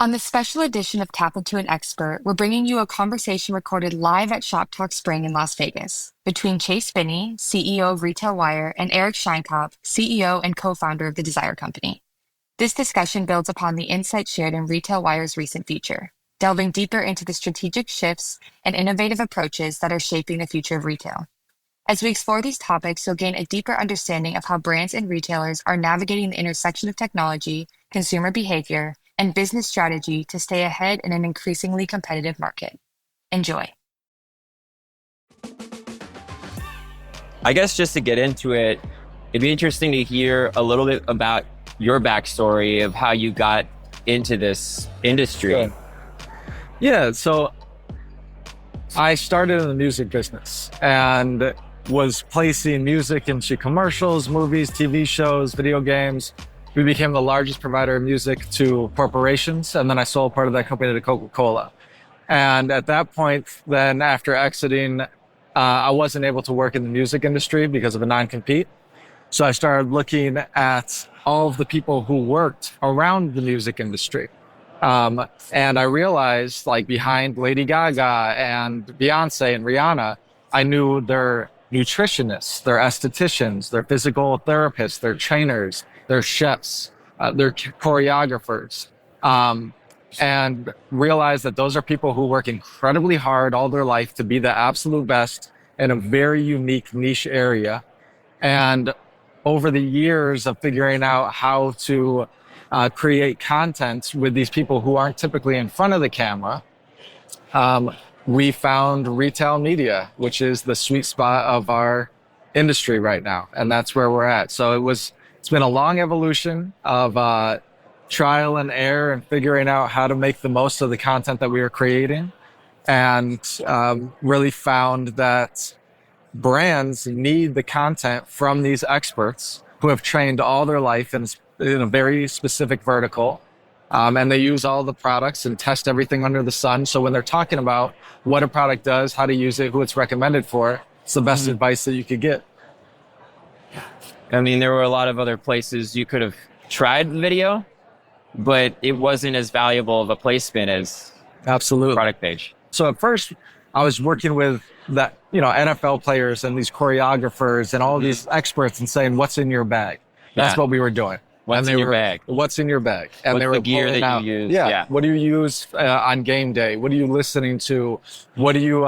On this special edition of Tap Into an Expert, we're bringing you a conversation recorded live at Shoptalk Spring in Las Vegas between Chase Binnie, CEO of RetailWire, and Eric Sheinkop, CEO and co-founder of the Desire Company. This discussion builds upon the insights shared in RetailWire's recent feature, delving deeper into the strategic shifts and innovative approaches that are shaping the future of retail. As we explore these topics, you'll gain a deeper understanding of how brands and retailers are navigating the intersection of technology, consumer behavior, and business strategy to stay ahead in an increasingly competitive market. Enjoy. I guess just to get into it, it'd be interesting to hear a little bit about your backstory of how you got into this industry. Sure. Yeah, so I started in the music business and was placing music into commercials, movies, TV shows, video games. We became the largest provider of music to corporations, and then I sold part of that company to Coca-Cola. And at that point, then after exiting, I wasn't able to work in the music industry because of a non-compete. So I started looking at all of the people who worked around the music industry. And I realized, like, behind Lady Gaga and Beyonce and Rihanna, I knew their nutritionists, their estheticians, their physical therapists, their trainers, their chefs, their choreographers, and realized that those are people who work incredibly hard all their life to be the absolute best in a very unique niche area. And over the years of figuring out how to create content with these people who aren't typically in front of the camera, we found retail media, which is the sweet spot of our industry right now. And that's where we're at. So it's been a long evolution of trial and error and figuring out how to make the most of the content that we are creating. And really found that brands need the content from these experts who have trained all their life in a very specific vertical. And they use all the products and test everything under the sun. So when they're talking about what a product does, how to use it, who it's recommended for, it's the best advice that you could get. I mean, there were a lot of other places you could have tried video, but it wasn't as valuable of a placement as Absolutely. product page. So at first, I was working with that, NFL players and these choreographers and all these experts and saying, "What's in your bag?" That's what we were doing. What's in your bag? What's in your bag? And What's they were the gear that out, you use? Yeah. What do you use on game day? What are you listening to? What do you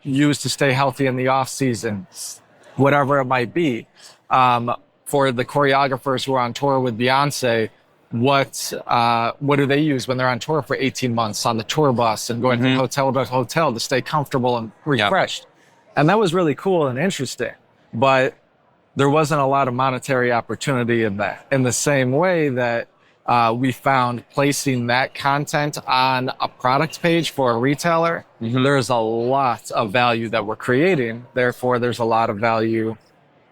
use to stay healthy in the off season? Whatever it might be. For the choreographers who are on tour with Beyonce, what do they use when they're on tour for 18 months on the tour bus and going from hotel to hotel to stay comfortable and refreshed? And that was really cool and interesting, but there wasn't a lot of monetary opportunity in that. In the same way that we found placing that content on a product page for a retailer, there's a lot of value that we're creating. Therefore, there's a lot of value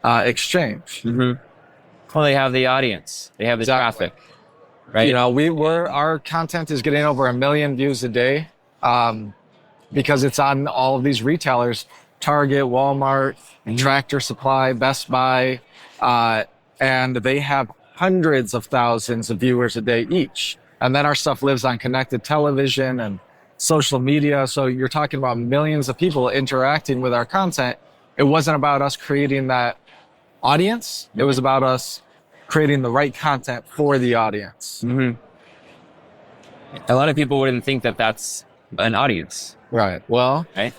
exchange. Well, they have the audience. They have the traffic, right? Our content is getting over 1 million views a day because it's on all of these retailers, Target, Walmart, Tractor Supply, Best Buy, and they have hundreds of thousands of viewers a day each. And then our stuff lives on connected television and social media. So you're talking about millions of people interacting with our content. It wasn't about us creating that audience. It was about us creating the right content for the audience. A lot of people wouldn't think that that's an audience. Right. Well, right?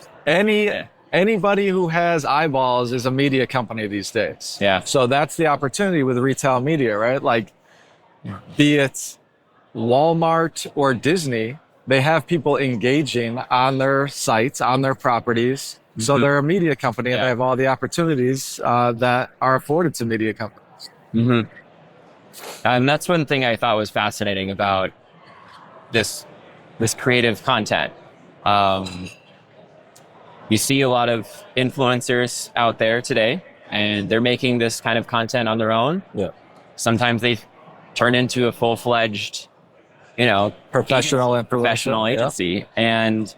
Anybody who has eyeballs is a media company these days. Yeah. So that's the opportunity with retail media, right? Like, be it Walmart or Disney, they have people engaging on their sites, on their properties. So they're a media company and they have all the opportunities that are afforded to media companies. And that's one thing I thought was fascinating about this creative content. You see a lot of influencers out there today, and they're making this kind of content on their own. Yeah. Sometimes they turn into a full-fledged, professional agency. And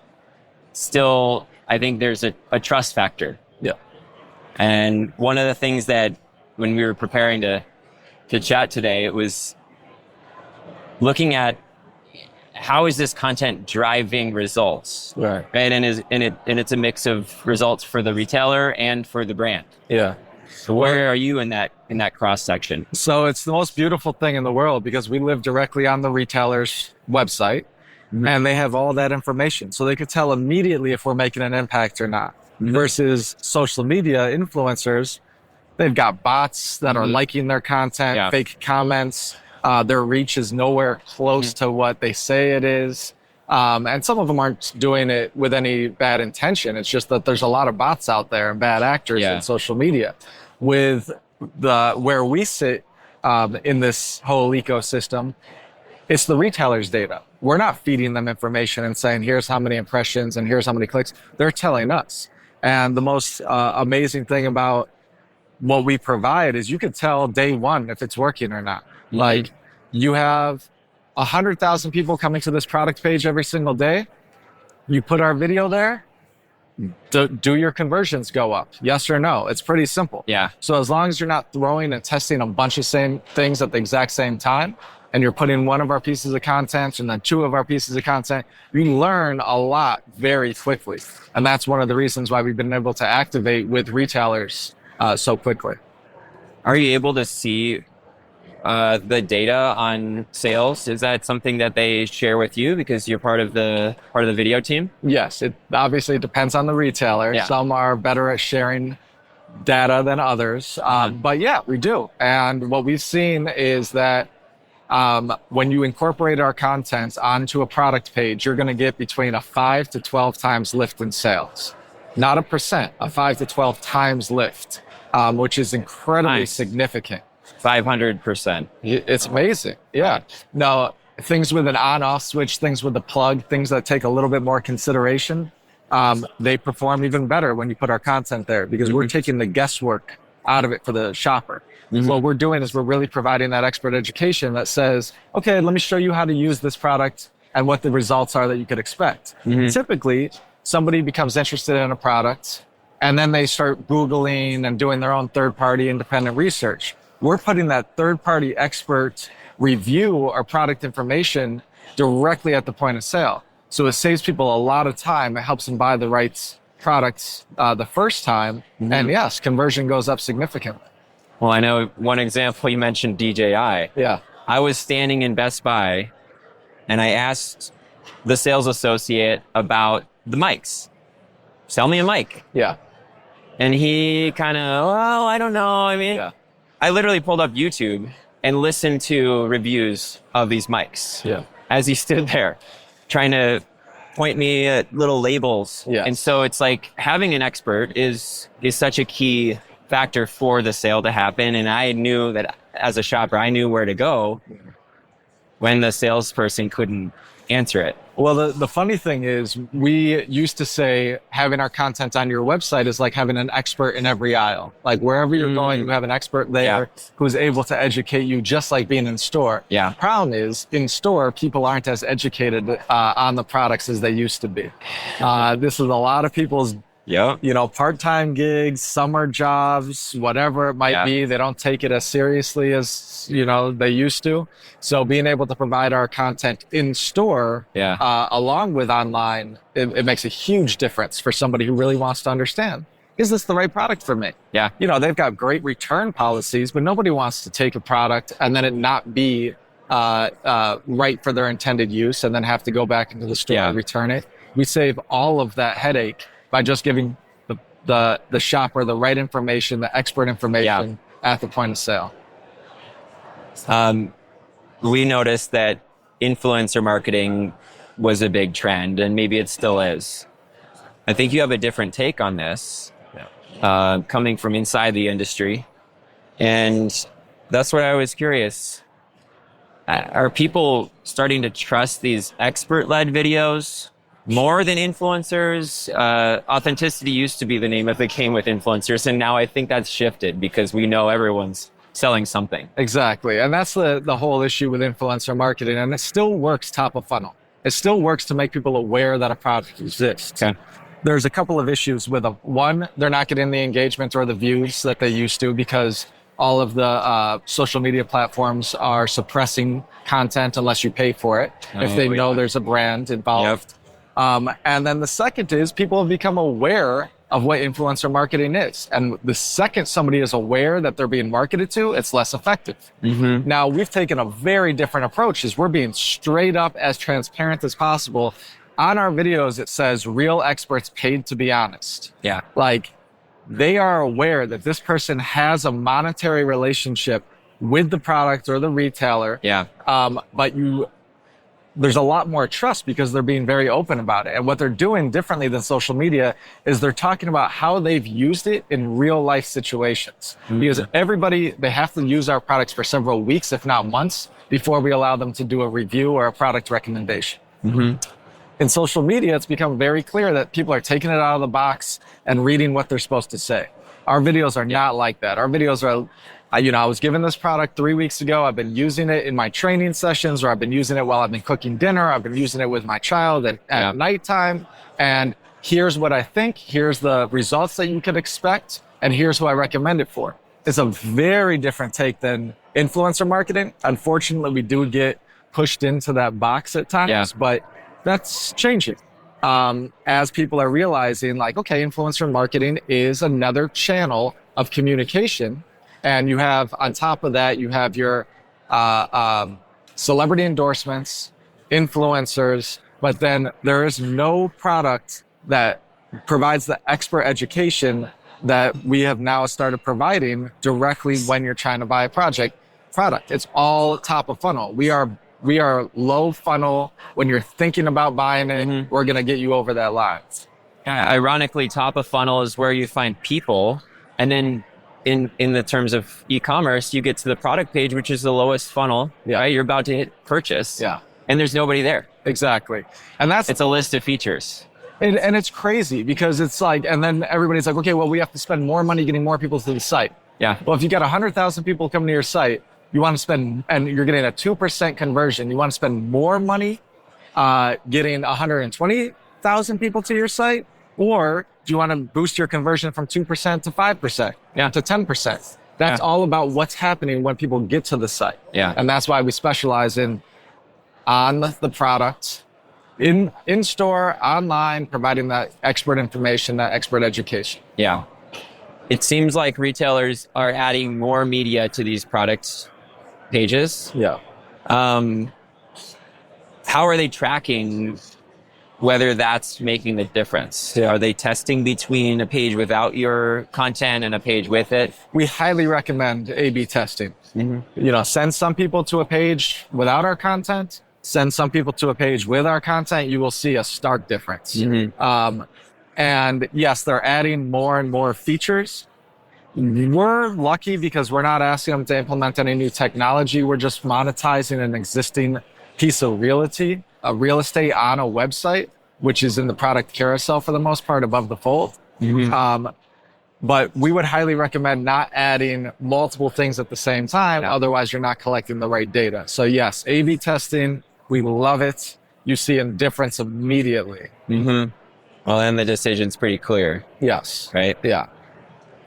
still, I think there's a trust factor. Yeah. And one of the things that when we were preparing to chat today, it was looking at how is this content driving results? Right. And it's a mix of results for the retailer and for the brand. Yeah. So where are you in that cross section? So it's the most beautiful thing in the world because we live directly on the retailer's website and they have all that information. So they could tell immediately if we're making an impact or not. Versus social media influencers, they've got bots that are liking their content, fake comments. Their reach is nowhere close to what they say it is. And some of them aren't doing it with any bad intention. It's just that there's a lot of bots out there and bad actors in social media. With where we sit in this whole ecosystem, it's the retailer's data. We're not feeding them information and saying, here's how many impressions and here's how many clicks. They're telling us. And the most amazing thing about what we provide is you could tell day one if it's working or not. Like you have 100,000 people coming to this product page every single day. You put our video there. Do your conversions go up? Yes or no? It's pretty simple. Yeah. So as long as you're not throwing and testing a bunch of same things at the exact same time, and you're putting one of our pieces of content and then two of our pieces of content, you learn a lot very quickly. And that's one of the reasons why we've been able to activate with retailers so quickly. Are you able to see the data on sales? Is that something that they share with you because you're part of the video team? Yes, it obviously depends on the retailer. Yeah. Some are better at sharing data than others. But yeah, we do. And what we've seen is that when you incorporate our content onto a product page, you're going to get between a 5 to 12 times lift in sales. Not a percent, a 5 to 12 times lift, which is incredibly significant. 500%. It's amazing. Yeah. Now, things with an on-off switch, things with a plug, things that take a little bit more consideration, they perform even better when you put our content there because we're taking the guesswork out of it for the shopper. What we're doing is we're really providing that expert education that says, okay, let me show you how to use this product and what the results are that you could expect. Typically, somebody becomes interested in a product and then they start Googling and doing their own third-party independent research. We're putting that third-party expert review or product information directly at the point of sale. So it saves people a lot of time. It helps them buy the right products the first time. And yes, conversion goes up significantly. Well, I know one example, you mentioned DJI. Yeah. I was standing in Best Buy and I asked the sales associate about the mics. Sell me a mic. Yeah. And he kind of, well, I don't know. I mean, I literally pulled up YouTube and listened to reviews of these mics as he stood there trying to point me at little labels. Yeah. And so it's like having an expert is such a key factor for the sale to happen. And I knew that as a shopper, I knew where to go when the salesperson couldn't answer it. Well, the funny thing is we used to say having our content on your website is like having an expert in every aisle. Like wherever you're going, you have an expert there who's able to educate you just like being in store. Yeah. Problem is in store, people aren't as educated on the products as they used to be. This is a lot of people's part-time gigs, summer jobs, whatever it might be. They don't take it as seriously as, they used to. So being able to provide our content in store, along with online, it makes a huge difference for somebody who really wants to understand, is this the right product for me? Yeah. They've got great return policies, but nobody wants to take a product and then it not be right for their intended use and then have to go back into the store and return it. We save all of that headache by just giving the shopper the right information, the expert information at the point of sale. We noticed that influencer marketing was a big trend, and maybe it still is. I think you have a different take on this, coming from inside the industry. And that's what I was curious. Are people starting to trust these expert-led videos more than influencers? Authenticity used to be the name of the game with influencers, and now I think that's shifted because we know everyone's selling something. Exactly. And that's the whole issue with influencer marketing. And it still works top of funnel. It still works to make people aware that a product exists. Okay. There's a couple of issues with them. One, they're not getting the engagement or the views that they used to because all of the social media platforms are suppressing content unless you pay for it, if they know there's a brand involved. And then the second is people have become aware of what influencer marketing is. And the second somebody is aware that they're being marketed to, it's less effective. Now, we've taken a very different approach, is we're being straight up as transparent as possible. On our videos, it says real experts paid to be honest. Yeah. Like, they are aware that this person has a monetary relationship with the product or the retailer. Yeah. But there's a lot more trust because they're being very open about it. And what they're doing differently than social media is they're talking about how they've used it in real life situations. Because they have to use our products for several weeks, if not months, before we allow them to do a review or a product recommendation. In social media, it's become very clear that people are taking it out of the box and reading what they're supposed to say. Our videos are not like that. Our videos are, I was given this product 3 weeks ago. I've been using it in my training sessions, or I've been using it while I've been cooking dinner. I've been using it with my child at nighttime. And here's what I think. Here's the results that you could expect. And here's who I recommend it for. It's a very different take than influencer marketing. Unfortunately, we do get pushed into that box at times, but that's changing. As people are realizing, like, okay, influencer marketing is another channel of communication. And you have, on top of that, you have your celebrity endorsements, influencers, but then there is no product that provides the expert education that we have now started providing directly when you're trying to buy a product. It's all top of funnel. We are low funnel. When you're thinking about buying it, we're going to get you over that line. Ironically, top of funnel is where you find people. And then in the terms of e-commerce, you get to the product page, which is the lowest funnel, right? You're about to hit purchase. And there's nobody there. Exactly. And it's a list of features. And it's crazy because it's like, and then everybody's like, okay, well, we have to spend more money getting more people to the site. Well, if you got 100,000 people coming to your site, you want to spend, and you're getting a 2% conversion, you want to spend more money getting 120,000 people to your site? Or do you want to boost your conversion from 2% to 5%, to 10%? That's all about what's happening when people get to the site. And that's why we specialize on the product, in store, online, providing that expert information, that expert education. It seems like retailers are adding more media to these products pages. How are they tracking whether that's making the difference? Are they testing between a page without your content and a page with it? We highly recommend A/B testing. Send some people to a page without our content, send some people to a page with our content, you will see a stark difference. And yes, they're adding more and more features. We're lucky because we're not asking them to implement any new technology. We're just monetizing an existing piece of real estate on a website, which is in the product carousel for the most part above the fold. But we would highly recommend not adding multiple things at the same time. Otherwise, you're not collecting the right data. So yes, A/B testing, we love it. You see a difference immediately. Well, then the decision's pretty clear. Yes. Right?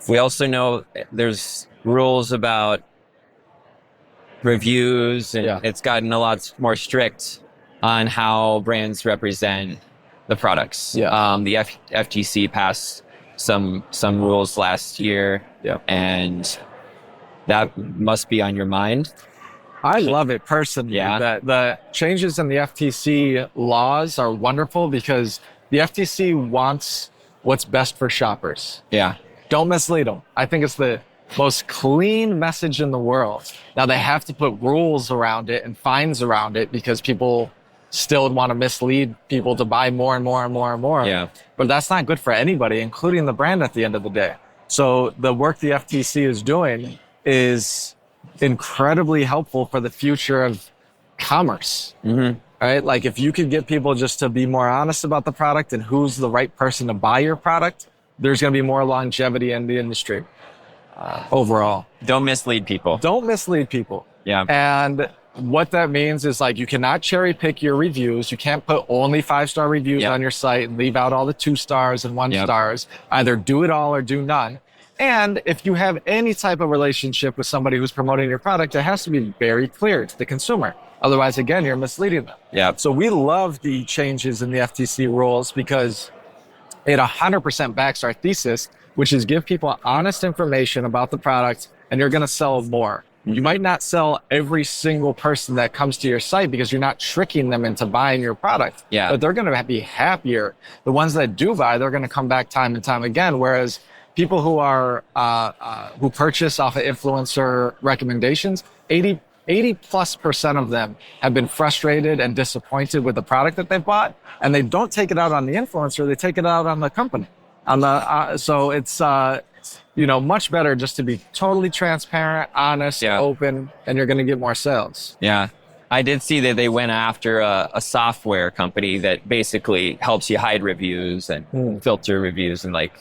We also know there's rules about reviews, and it's gotten a lot more strict on how brands represent the products. The FTC passed some rules last year, and that must be on your mind. I love it personally. That the changes in the FTC laws are wonderful because the FTC wants what's best for shoppers. Don't mislead them. I think it's the most clean message in the world. Now they have to put rules around it and fines around it because people still want to mislead people to buy more and more and more and more. But that's not good for anybody, including the brand at the end of the day. So the work the FTC is doing is incredibly helpful for the future of commerce. Right? Like if you could get people just to be more honest about the product and who's the right person to buy your product, there's going to be more longevity in the industry overall. Don't mislead people. Don't mislead people. And what that means is like you cannot cherry pick your reviews. You can't put only 5-star reviews on your site and leave out all the 2 stars and 1 stars. Either do it all or do none. And if you have any type of relationship with somebody who's promoting your product, it has to be very clear to the consumer. Otherwise, again, you're misleading them. Yeah. So we love the changes in the FTC rules because it 100% backs our thesis, which is give people honest information about the product and you're going to sell more. You might not sell every single person that comes to your site because you're not tricking them into buying your product. Yeah. But they're going to be happier. The ones that do buy, they're going to come back time and time again. Whereas people who are who purchase off of influencer recommendations, 80+% of them have been frustrated and disappointed with the product that they've bought, and they don't take it out on the influencer; they take it out on the company. So it's much better just to be totally transparent, honest, open, and you're going to get more sales. Yeah. I did see that they went after a software company that basically helps you hide reviews and filter reviews. And like,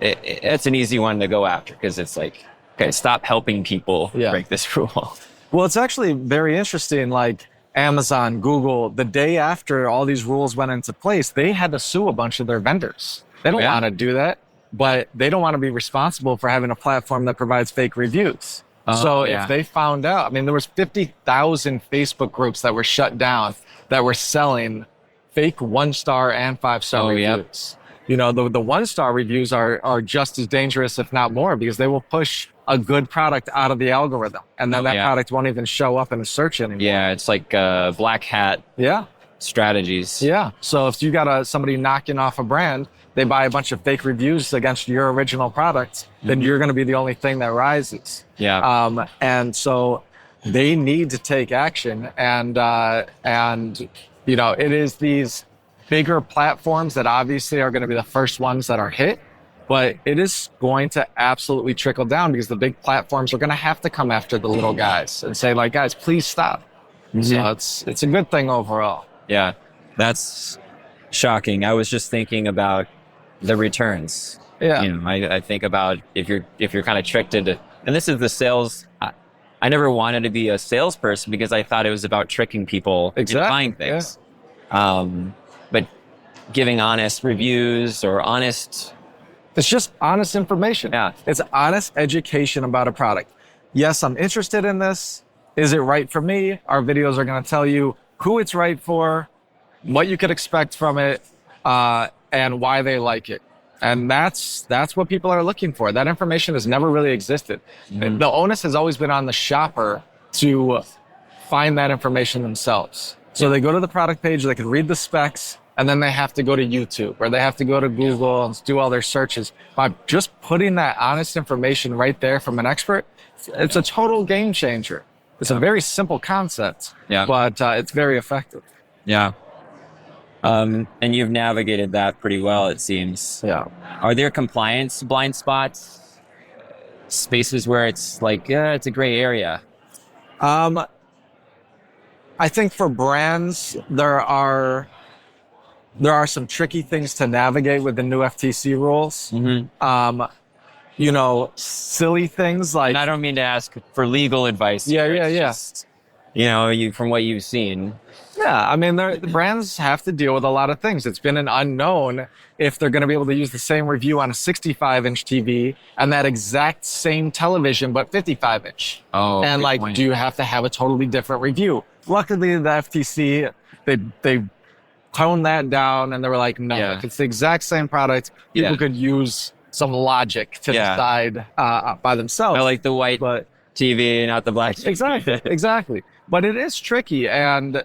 it's an easy one to go after because it's like, okay, stop helping people break this rule. Well, it's actually very interesting. Like Amazon, Google, the day after all these rules went into place, they had to sue a bunch of their vendors. They don't want to do that, but they don't want to be responsible for having a platform that provides fake reviews. If they found out, I mean, there was 50,000 Facebook groups that were shut down that were selling fake 1-star and 5-star reviews. You know, the 1-star reviews are just as dangerous, if not more, because they will push a good product out of the algorithm. And then that product won't even show up in a search anymore. Yeah, it's like black hat strategies. Yeah. So if you got somebody knocking off a brand, they buy a bunch of fake reviews against your original product, then you're going to be the only thing that rises. Yeah. And so they need to take action. And it is these bigger platforms that obviously are going to be the first ones that are hit, but it is going to absolutely trickle down because the big platforms are going to have to come after the little guys and say, like, guys, please stop. So it's a good thing overall. Yeah, that's shocking. I was just thinking about the returns. Yeah. I think about if you're kind of tricked into, and this is the sales. I never wanted to be a salesperson because I thought it was about tricking people into buying things. But giving honest reviews or honest... It's just honest information. Yeah. It's honest education about a product. Yes, I'm interested in this. Is it right for me? Our videos are going to tell you who it's right for, what you could expect from it, and why they like it. And that's what people are looking for. That information has never really existed. The onus has always been on the shopper to find that information themselves. So they go to the product page, they can read the specs, and then they have to go to YouTube or they have to go to Google and do all their searches. By just putting that honest information right there from an expert, it's a total game changer. It's a very simple concept, but it's very effective. Yeah. And you've navigated that pretty well, it seems. Yeah. Are there compliance blind spots? Spaces where it's like, it's a gray area? I think for brands, there are some tricky things to navigate with the new FTC rules. Silly things like... And I don't mean to ask for legal advice. Just, from what you've seen. Yeah, I mean, the brands have to deal with a lot of things. It's been an unknown if they're going to be able to use the same review on a 65-inch TV and that exact same television, but 55-inch. Oh, and like, point. Do you have to have a totally different review? Luckily, the FTC, they toned that down and they were like, no, if it's the exact same product, people could use some logic to decide by themselves. I like the white TV, not the black TV. Exactly. But it is tricky, and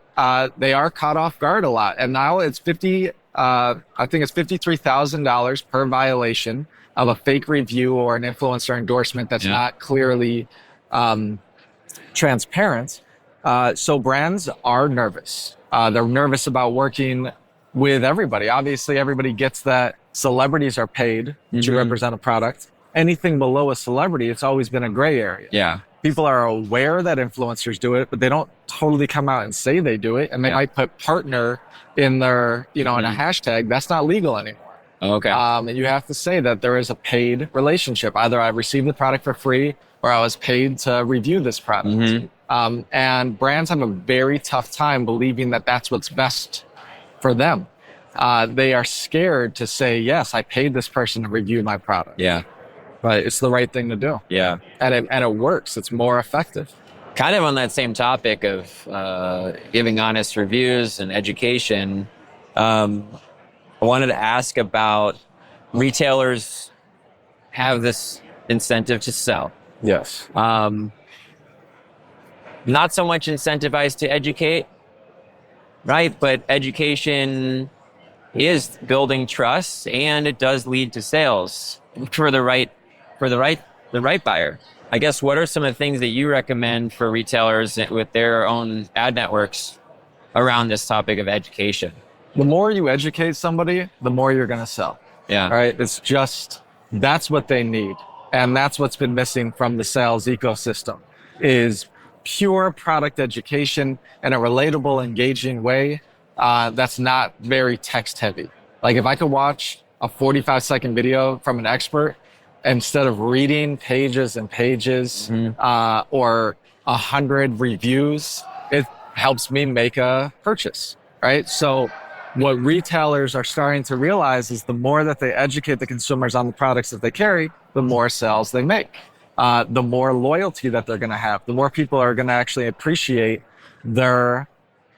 they are caught off guard a lot. And now it's $53,000 per violation of a fake review or an influencer endorsement that's not clearly transparent. So brands are nervous. They're nervous about working with everybody. Obviously, everybody gets that celebrities are paid to represent a product. Anything below a celebrity, it's always been a gray area. Yeah. People are aware that influencers do it, but they don't totally come out and say they do it. And they might put partner in their, in a hashtag. That's not legal anymore. Okay. And you have to say that there is a paid relationship. Either I received the product for free or I was paid to review this product. And brands have a very tough time believing that that's what's best for them. They are scared to say, yes, I paid this person to review my product. Yeah. Right. It's the right thing to do. Yeah. And it works. It's more effective. Kind of on that same topic of giving honest reviews and education, I wanted to ask about retailers have this incentive to sell. Yes. Not so much incentivized to educate, right? But education is building trust, and it does lead to sales for the right buyer. I guess, what are some of the things that you recommend for retailers with their own ad networks around this topic of education? The more you educate somebody, the more you're going to sell. Yeah. Right. It's just, that's what they need. And that's what's been missing from the sales ecosystem is pure product education in a relatable, engaging way. That's not very text heavy. Like if I could watch a 45-second video from an expert instead of reading pages and pages, or 100 reviews, it helps me make a purchase, right? So what retailers are starting to realize is the more that they educate the consumers on the products that they carry, the more sales they make, the more loyalty that they're going to have, the more people are going to actually appreciate their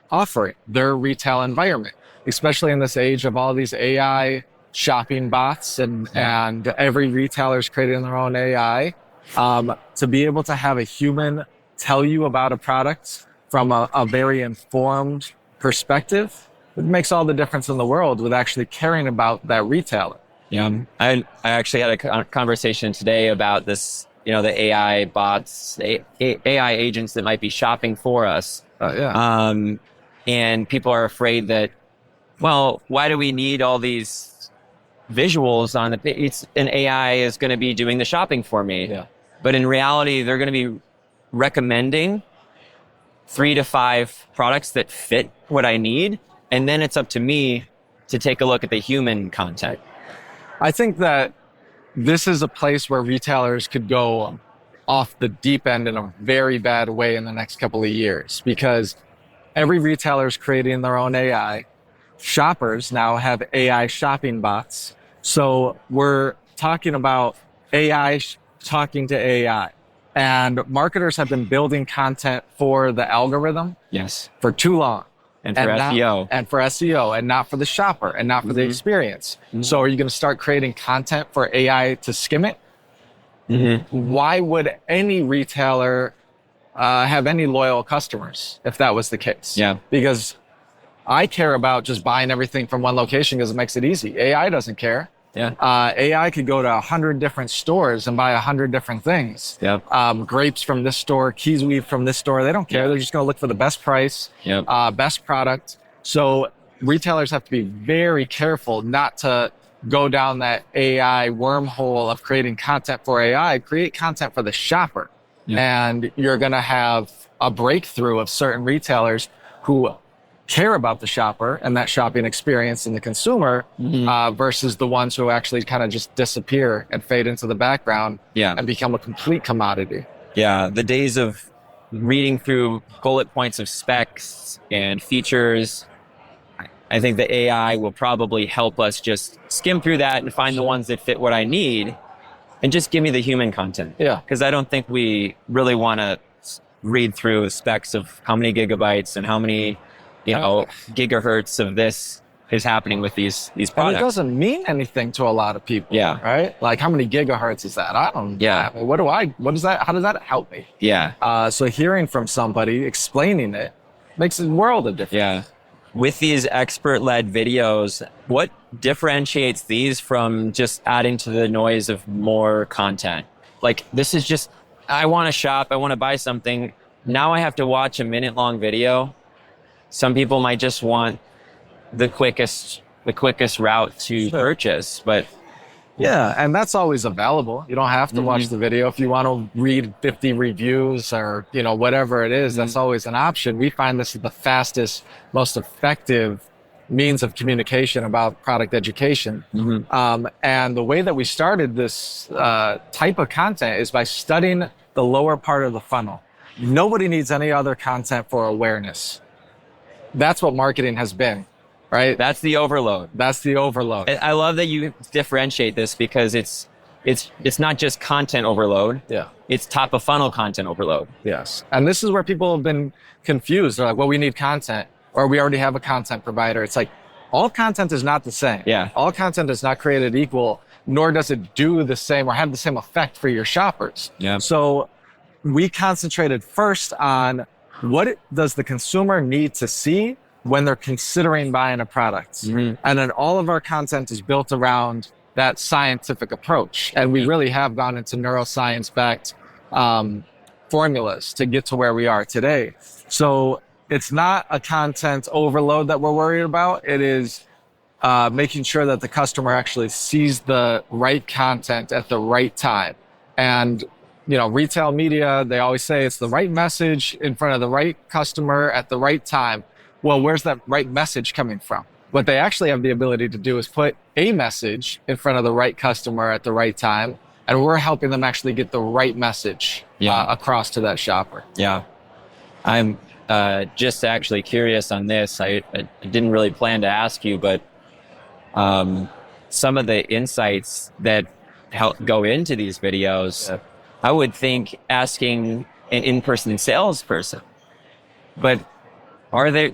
offering, their retail environment, especially in this age of all these AI shopping bots and every retailer's creating their own AI. To be able to have a human tell you about a product from a very informed perspective, it makes all the difference in the world with actually caring about that retailer. Yeah. I actually had a conversation today about this, the AI bots, AI agents that might be shopping for us. And people are afraid that, well, why do we need all these visuals on it's an AI is going to be doing the shopping for me. Yeah. But in reality, they're going to be recommending 3 to 5 products that fit what I need. And then it's up to me to take a look at the human content. I think that this is a place where retailers could go off the deep end in a very bad way in the next couple of years, because every retailer is creating their own AI. Shoppers now have AI shopping bots. So we're talking about AI talking to AI. And marketers have been building content for the algorithm for too long. And for SEO. And for SEO, and not for the shopper, and not for the experience. So are you going to start creating content for AI to skim it? Why would any retailer have any loyal customers if that was the case? Yeah. Because I care about just buying everything from one location because it makes it easy. AI doesn't care. Yeah. AI could go to 100 different stores and buy 100 different things. Grapes from this store, kiwi from this store. They don't care. They're just going to look for the best price, best product. So retailers have to be very careful not to go down that AI wormhole of creating content for AI. Create content for the shopper. And you're going to have a breakthrough of certain retailers who care about the shopper and that shopping experience and the consumer, versus the ones who actually kind of just disappear and fade into the background and become a complete commodity. Yeah. The days of reading through bullet points of specs and features, I think the AI will probably help us just skim through that and find the ones that fit what I need and just give me the human content. Because I don't think we really want to read through specs of how many gigabytes and how many gigahertz of this is happening with these products. And it doesn't mean anything to a lot of people. Right? Like, how many gigahertz is that? I don't know. What is that? How does that help me? So hearing from somebody explaining it makes a world of difference. With these expert-led videos, what differentiates these from just adding to the noise of more content? Like, this is just, I want to shop, I want to buy something. Now I have to watch a minute-long video. Some people might just want the quickest route to purchase, but and that's always available. You don't have to watch the video. If you want to read 50 reviews or whatever it is, that's always an option. We find this is the fastest, most effective means of communication about product education. And the way that we started this type of content is by studying the lower part of the funnel. Nobody needs any other content for awareness. That's what marketing has been, right? That's the overload. That's the overload. I love that you differentiate this, because it's it's not just content overload. Yeah. It's top of funnel content overload. Yes. And this is where people have been confused. They're like, well, we need content, or we already have a content provider. It's like, all content is not the same. Yeah. All content is not created equal, nor does it do the same or have the same effect for your shoppers. Yeah. So we concentrated first on what does the consumer need to see when they're considering buying a product. Mm-hmm. And then all of our content is built around that scientific approach. And we really have gone into neuroscience-backed formulas to get to where we are today. So it's not a content overload that we're worried about. It is making sure that the customer actually sees the right content at the right time. And, you know, retail media, they always say it's the right message in front of the right customer at the right time. Well, where's that right message coming from? What they actually have the ability to do is put a message in front of the right customer at the right time. And we're helping them actually get the right message across to that shopper. Yeah. I'm just actually curious on this. I didn't really plan to ask you, but some of the insights that help go into these videos, I would think asking an in-person salesperson. But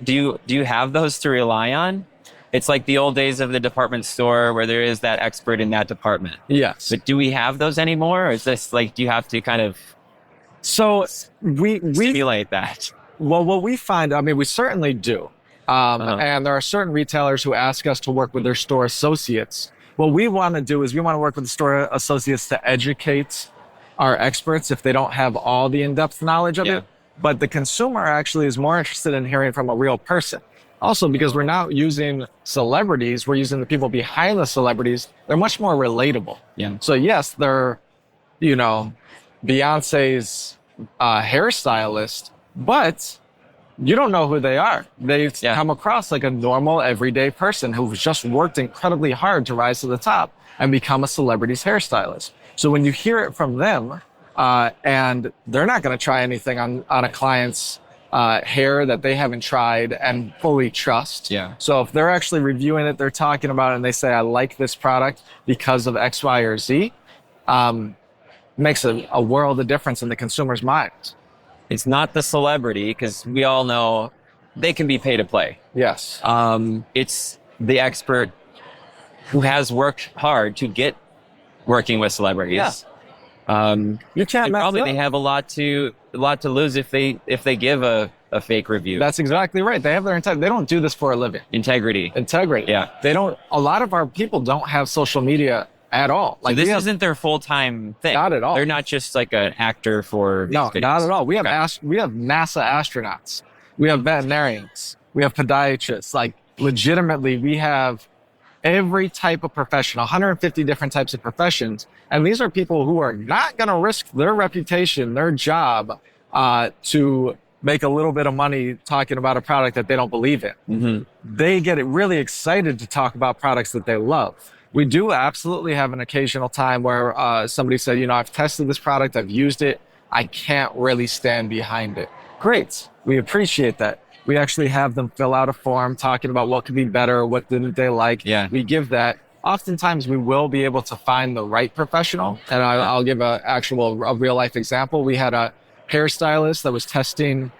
do you have those to rely on? It's like the old days of the department store where there is that expert in that department. Yes. But do we have those anymore? Or is this like, do you have to kind of we simulate that? Well, what we find, I mean, we certainly do. And there are certain retailers who ask us to work with their store associates. What we want to do is we want to work with the store associates to educate our experts if they don't have all the in-depth knowledge of it. But the consumer actually is more interested in hearing from a real person. Also, because we're not using celebrities, we're using the people behind the celebrities. They're much more relatable. Yeah. So yes, they're, you know, Beyonce's hairstylist, but you don't know who they are. They come across like a normal, everyday person who's just worked incredibly hard to rise to the top and become a celebrity's hairstylist. So when you hear it from them, and they're not going to try anything on a client's hair that they haven't tried and fully trust. Yeah. So if they're actually reviewing it, they're talking about it, and they say, I like this product because of X, Y, or Z, makes a world of difference in the consumer's mind. It's not the celebrity, because we all know they can be pay to play. Yes. It's the expert who has worked hard to get working with celebrities. Yeah. You can't mess probably up. they have a lot to lose if they give a fake review. That's exactly right. They have their integrity. They don't do this for a living. Integrity. Yeah. They don't. A lot of our people don't have social media at all. Like, so this isn't their full-time thing. Not at all. They're not just like an actor for these videos. Not at all. We have NASA astronauts. We have veterinarians. We have podiatrists. Like, legitimately, we have every type of profession, 150 different types of professions. And these are people who are not going to risk their reputation, their job, to make a little bit of money talking about a product that they don't believe in. Mm-hmm. They get really excited to talk about products that they love. We do absolutely have an occasional time where somebody said, you know, I've tested this product, I've used it, I can't really stand behind it. Great. We appreciate that. We actually have them fill out a form talking about what could be better, what didn't they like. Yeah. We give that. Oftentimes we will be able to find the right professional. And I'll give a real life example. We had a hairstylist that was testing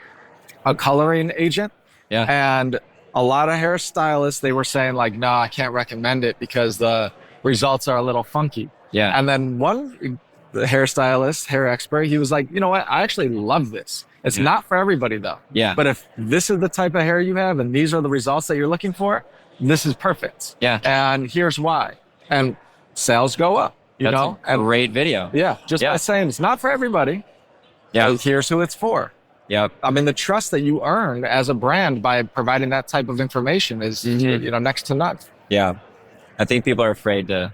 a coloring agent. Yeah. And a lot of hairstylists, they were saying like, no, I can't recommend it because the results are a little funky. Yeah. And then the hairstylist, hair expert, he was like, you know what? I actually love this. It's not for everybody though. Yeah. But if this is the type of hair you have and these are the results that you're looking for, this is perfect. Yeah. And here's why. And sales go up, you know? A great video. Yeah. Just by saying it's not for everybody. Yeah. Here's who it's for. Yep. I mean, the trust that you earn as a brand by providing that type of information is, you know, next to none. Yeah. I think people are afraid to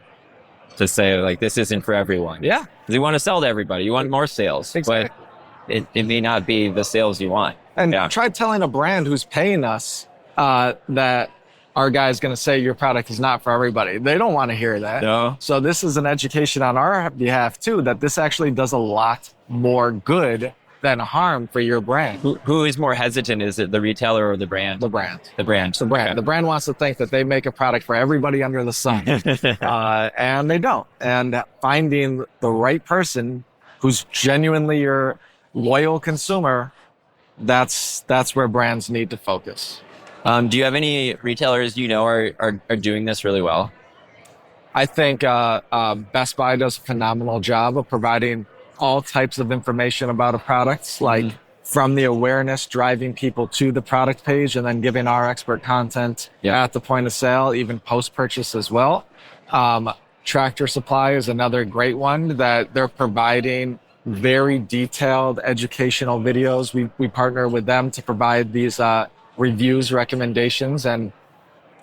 say like, this isn't for everyone. Yeah. You want to sell to everybody. You want more sales. Exactly. But it may not be the sales you want. And try telling a brand who's paying us that our guy's going to say your product is not for everybody. They don't want to hear that. No. So this is an education on our behalf too, that this actually does a lot more good than harm for your brand. Who is more hesitant? Is it the retailer or the brand? The brand. The brand. The brand. Okay. The brand wants to think that they make a product for everybody under the sun, and they don't. And finding the right person who's genuinely your loyal consumer, that's where brands need to focus. Do you have any retailers are doing this really well? I think Best Buy does a phenomenal job of providing all types of information about a product, like from the awareness driving people to the product page and then giving our expert content at the point of sale, even post-purchase as well. Tractor Supply is another great one that they're providing very detailed educational videos. We partner with them to provide these reviews, recommendations, and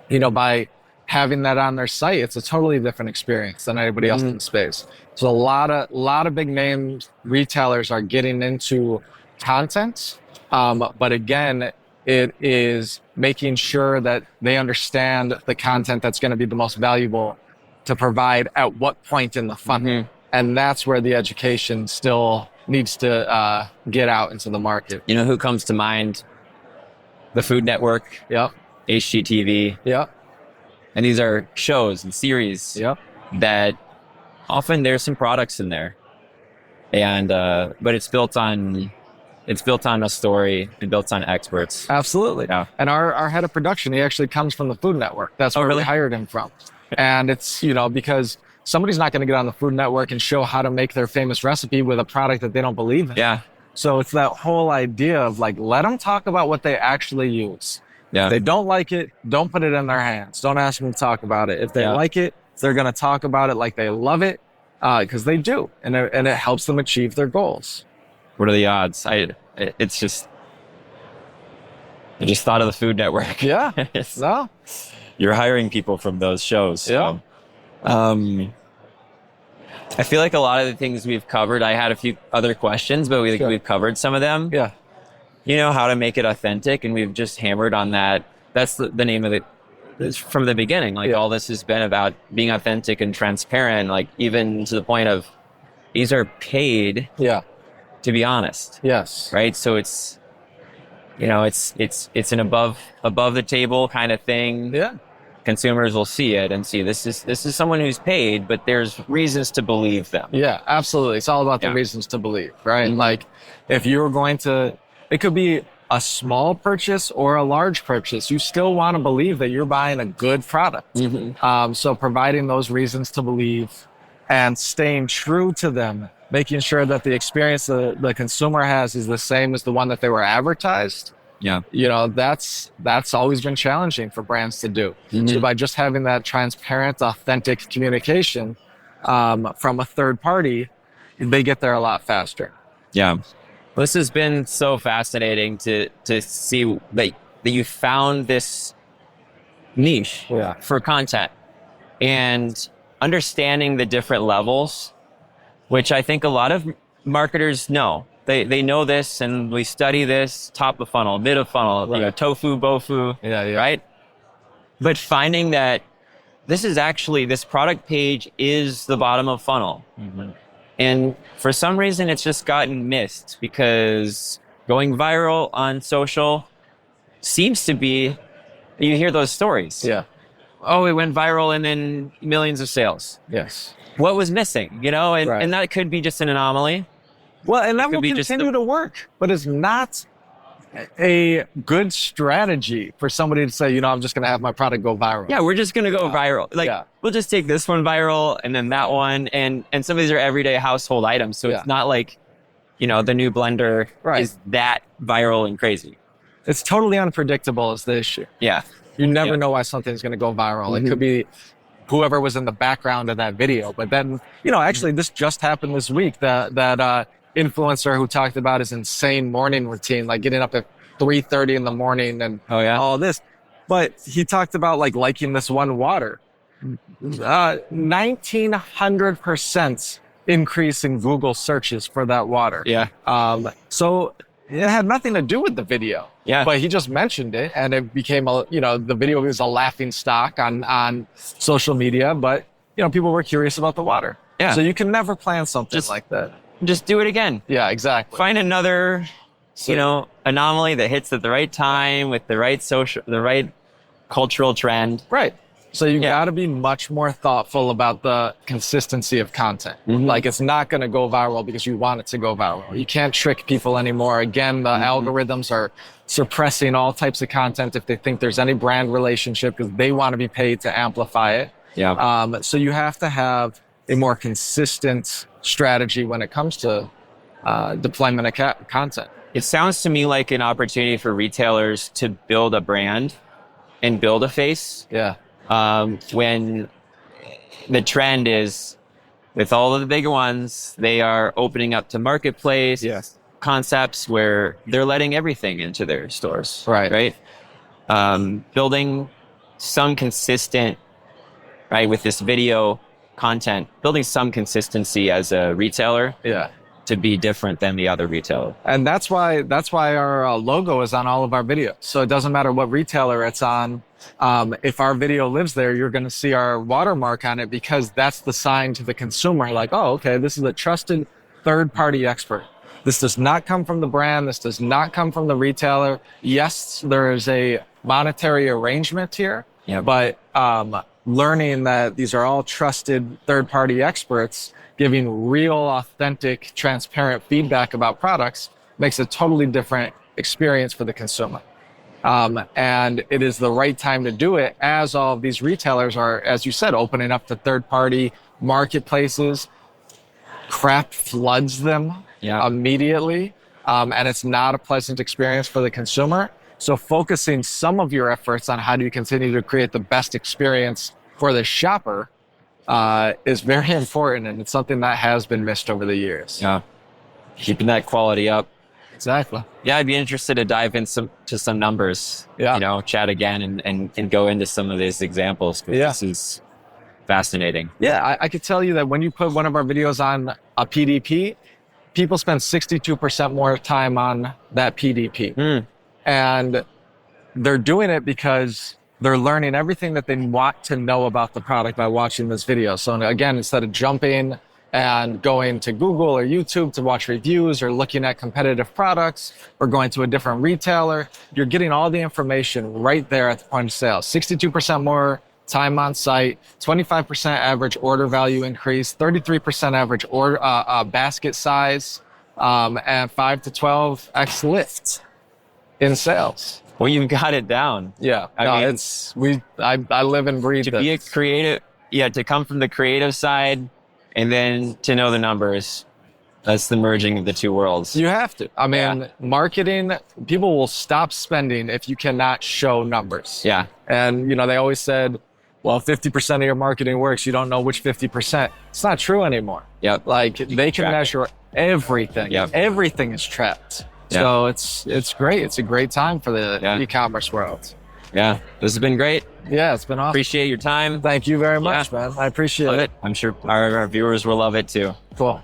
by having that on their site, it's a totally different experience than anybody else in the space. So a lot of big name retailers are getting into content, but again, it is making sure that they understand the content that's going to be the most valuable to provide at what point in the funnel, and that's where the education still needs to get out into the market. You know who comes to mind? The Food Network. Yep. HGTV. Yep. And these are shows and series that often there's some products in there, and but it's built on a story and built on experts. Absolutely. Yeah. And our head of production, he actually comes from the Food Network. That's where we hired him from. And it's because somebody's not going to get on the Food Network and show how to make their famous recipe with a product that they don't believe in. Yeah. So it's that whole idea of like, let them talk about what they actually use. Yeah. If they don't like it, don't put it in their hands. Don't ask them to talk about it. If they like it, they're going to talk about it like they love it, because they do. And it helps them achieve their goals. What are the odds? I just thought of the Food Network. Yeah. No. You're hiring people from those shows. Yeah. So. I feel like a lot of the things we've covered, I had a few other questions, but we've covered some of them. Yeah. How to make it authentic, and we've just hammered on that. That's the name of it. It's from the beginning. Like all this has been about being authentic and transparent, like even to the point of these are paid to be honest. Yes. Right? So it's it's an above the table kind of thing. Yeah. Consumers will see it and see this is someone who's paid, but there's reasons to believe them. Yeah, absolutely. It's all about the reasons to believe, right? Like if you're going to, it could be a small purchase or a large purchase, you still want to believe that you're buying a good product. So providing those reasons to believe and staying true to them, making sure that the experience the consumer has is the same as the one that they were advertised. Yeah. That's always been challenging for brands to do. So by just having that transparent, authentic communication from a third party, they get there a lot faster. Yeah. Well, this has been so fascinating to see that you found this niche for content and understanding the different levels, which I think a lot of marketers know. They know this, and we study this top of funnel, mid of funnel, tofu, bofu, right? But finding that this product page is the bottom of funnel. And for some reason, it's just gotten missed because going viral on social seems to be, you hear those stories. Yeah. Oh, it went viral and then millions of sales. Yes. What was missing, and that could be just an anomaly. Well, and that will continue to work, but it's not a good strategy for somebody to say, I'm just going to have my product go viral. Yeah, we're just going to go viral. We'll just take this one viral and then that one. And some of these are everyday household items. So it's not like, the new blender is that viral and crazy. It's totally unpredictable is the issue. Yeah. You never know why something's going to go viral. It could be whoever was in the background of that video. But then, actually this just happened this week, that influencer who talked about his insane morning routine, like getting up at 3:30 in the morning and all this. But he talked about liking this one water. 1,900% increase in Google searches for that water. Yeah. So it had nothing to do with the video. Yeah. But he just mentioned it, and it became the video was a laughing stock on social media, but people were curious about the water. Yeah. So you can never plan something like that. just do it again. Yeah, exactly. Find another, anomaly that hits at the right time with the right cultural trend. Right. So you got to be much more thoughtful about the consistency of content. Mm-hmm. Like, it's not going to go viral because you want it to go viral. You can't trick people anymore. Again, the algorithms are suppressing all types of content if they think there's any brand relationship, because they want to be paid to amplify it. Yeah. So you have to have a more consistent strategy when it comes to deployment of content. It sounds to me like an opportunity for retailers to build a brand and build a face. Yeah. When the trend is, with all of the bigger ones, they are opening up to marketplace concepts where they're letting everything into their stores. Right. Building some consistent, with this video content, building some consistency as a retailer. Yeah. To be different than the other retailer. And that's why our logo is on all of our videos. So it doesn't matter what retailer it's on. If our video lives there, you're going to see our watermark on it, because that's the sign to the consumer. Like, oh, okay, this is a trusted third-party expert. This does not come from the brand. This does not come from the retailer. Yes, there is a monetary arrangement here, but learning that these are all trusted third-party experts giving real, authentic, transparent feedback about products makes a totally different experience for the consumer. And it is the right time to do it, as all of these retailers are, as you said, opening up to third-party marketplaces. Crap floods them immediately, and it's not a pleasant experience for the consumer. So focusing some of your efforts on how do you continue to create the best experience for the shopper is very important, and it's something that has been missed over the years. Yeah, keeping that quality up. Exactly. Yeah, I'd be interested to dive into some numbers. Yeah. Chat again and go into some of these examples. This is fascinating. Yeah, I could tell you that when you put one of our videos on a PDP, people spend 62% more time on that PDP, and they're doing it because they're learning everything that they want to know about the product by watching this video. So again, instead of jumping and going to Google or YouTube to watch reviews or looking at competitive products or going to a different retailer, you're getting all the information right there at the point of sale. 62% more time on site, 25% average order value increase, 33% average order basket size, and 5 to 12x lift in sales. Well, you've got it down. Yeah, I live and breathe to be a creative. Yeah, to come from the creative side, and then to know the numbers. That's the merging of the two worlds. You have to. I mean, marketing, people will stop spending if you cannot show numbers. Yeah. And, they always said, well, 50% of your marketing works. You don't know which 50%. It's not true anymore. Yep. Like, they can measure everything. Yep. Everything is tracked. Yep. So it's great. It's a great time for the e-commerce world. Yeah. This has been great. Yeah, it's been awesome. Appreciate your time. Thank you very much, man. I appreciate it. I'm sure our viewers will love it too. Cool.